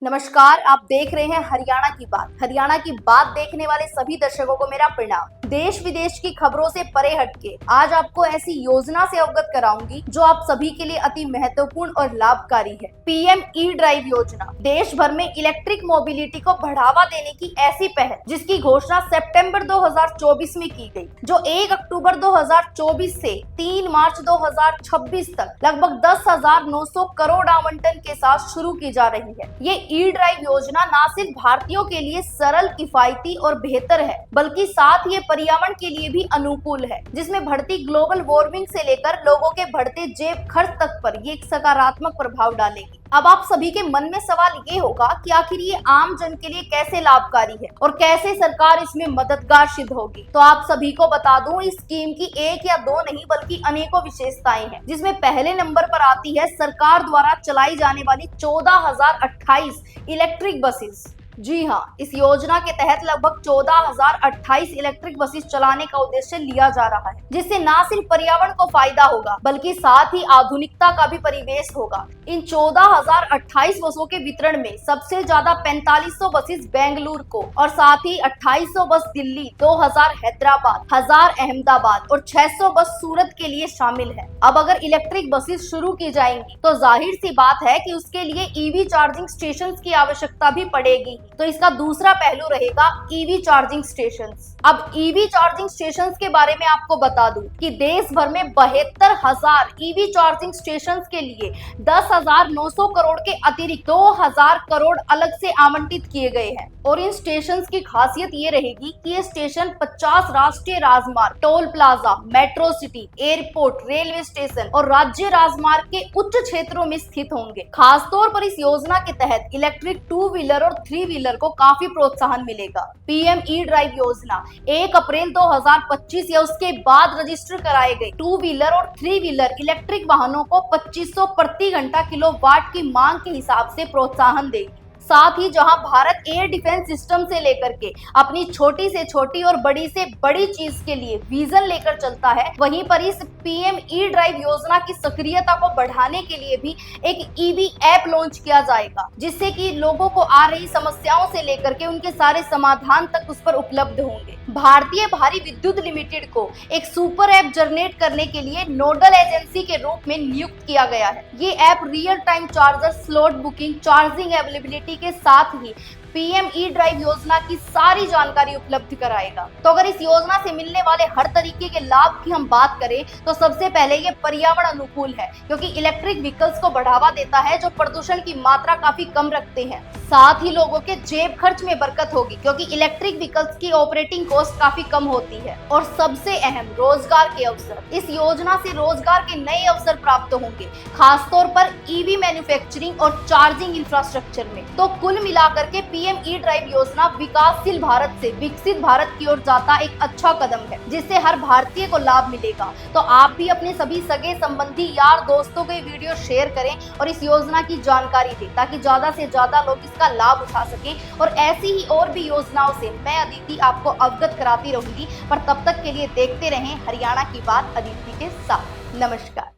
नमस्कार, आप देख रहे हैं हरियाणा की बात। हरियाणा की बात देखने वाले सभी दर्शकों को मेरा प्रणाम। देश विदेश की खबरों से परे हटके आज आपको ऐसी योजना से अवगत कराऊंगी जो आप सभी के लिए अति महत्वपूर्ण और लाभकारी है। पीएम ई ड्राइव योजना देश भर में इलेक्ट्रिक मोबिलिटी को बढ़ावा देने की ऐसी पहल जिसकी घोषणा सितंबर 2024 में की गई, जो 1 अक्टूबर 2024 से 3 मार्च 2026 तक लगभग 10,900 करोड़ आवंटन के साथ शुरू की जा रही है। ये ई ड्राइव योजना न सिर्फ भारतीयों के लिए सरल, किफायती और बेहतर है, बल्कि साथ ही पर्यावरण के लिए भी अनुकूल है, जिसमें बढ़ती ग्लोबल वार्मिंग से लेकर लोगों के बढ़ते जेब खर्च तक पर ये एक सकारात्मक प्रभाव डालेगी। अब आप सभी के मन में सवाल ये होगा कि आखिर ये आम जन के लिए कैसे लाभकारी है और कैसे सरकार इसमें मददगार सिद्ध होगी। तो आप सभी को बता दूं, इस स्कीम की एक या दो नहीं बल्कि अनेकों विशेषताएं हैं, जिसमें पहले नंबर पर आती है सरकार द्वारा चलाई जाने वाली 14,028 इलेक्ट्रिक बसेस। जी हाँ, इस योजना के तहत लगभग 14,028 इलेक्ट्रिक बसेस चलाने का उद्देश्य लिया जा रहा है, जिससे न सिर्फ पर्यावरण को फायदा होगा बल्कि साथ ही आधुनिकता का भी परिवेश होगा। इन 14,028 बसों के वितरण में सबसे ज्यादा 4500 बसेस बेंगलुरु को और साथ ही 2800 बस दिल्ली, 2000 हैदराबाद, 1000 अहमदाबाद और 600 बस सूरत के लिए शामिल है। अब अगर इलेक्ट्रिक बसेस शुरू की जाएंगी तो जाहिर सी बात है कि उसके लिए ईवी चार्जिंग स्टेशन की आवश्यकता भी पड़ेगी। तो इसका दूसरा पहलू रहेगा ईवी चार्जिंग स्टेशंस। अब ईवी चार्जिंग स्टेशंस के बारे में आपको बता दूं कि देश भर में 72,000 ईवी चार्जिंग स्टेशंस के लिए 10,900 करोड़ के अतिरिक्त 2,000 करोड़ अलग से आवंटित किए गए हैं। और इन स्टेशंस की खासियत ये रहेगी कि ये स्टेशन 50 राष्ट्रीय राजमार्ग, toll plaza, metro city, airport, railway station और राज्य राजमार्ग के उच्च क्षेत्रों में स्थित होंगे। खासतौर पर इस योजना के तहत इलेक्ट्रिक 2 व्हीलर और 3 व्हीलर को काफी प्रोत्साहन मिलेगा। पीएम ई ड्राइव योजना 1 अप्रैल 2025 या उसके बाद रजिस्टर कराए गए 2 व्हीलर और 3 व्हीलर इलेक्ट्रिक वाहनों को 2500 प्रति घंटा किलोवाट की मांग के हिसाब से प्रोत्साहन देगी। साथ ही जहां भारत एयर डिफेंस सिस्टम से लेकर के अपनी छोटी से छोटी और बड़ी से बड़ी चीज के लिए विजन लेकर चलता है, वहीं पर इस पीएम ई ड्राइव योजना की सक्रियता को बढ़ाने के लिए भी एक ईवी ऐप लॉन्च किया जाएगा, जिससे कि लोगों को आ रही समस्याओं से लेकर के उनके सारे समाधान तक उस पर उपलब्ध होंगे। भारतीय भारी विद्युत लिमिटेड को एक सुपर ऐप जनरेट करने के लिए नोडल एजेंसी के रूप में नियुक्त किया गया है। ये app real time charger, slot booking, charging availability के साथ ही पीएम ई ड्राइव योजना की सारी जानकारी उपलब्ध कराएगा। तो अगर इस योजना से मिलने वाले हर तरीके के लाभ की हम बात करें तो सबसे पहले ये पर्यावरण अनुकूल है, क्योंकि इलेक्ट्रिक व्हीकल्स को बढ़ावा देता है जो प्रदूषण की मात्रा काफी कम रखते हैं। साथ ही लोगों के जेब खर्च में बरकत होगी, क्योंकि इलेक्ट्रिक व्हीकल्स की ऑपरेटिंग कॉस्ट काफी कम होती है। और सबसे अहम, रोजगार के अवसर। इस योजना से रोजगार के नए अवसर प्राप्त होंगे, खासतौर पर ईवी मैन्युफैक्चरिंग और चार्जिंग इंफ्रास्ट्रक्चर में। तो कुल मिलाकर के पीएम ई ड्राइव योजना विकासशील भारत से विकसित भारत की ओर जाता एक अच्छा कदम है, जिससे हर भारतीय को लाभ मिलेगा। तो आप भी अपने सभी सगे संबंधी, यार, दोस्तों को ये वीडियो शेयर करें और इस योजना की जानकारी दें, ताकि ज्यादा से ज्यादा लोग इसका लाभ उठा सकें। और ऐसी ही और भी योजनाओं से मैं अदिति आपको अवगत कराती रहूंगी। पर तब तक के लिए देखते रहें हरियाणा की बात अदिति के साथ। नमस्कार।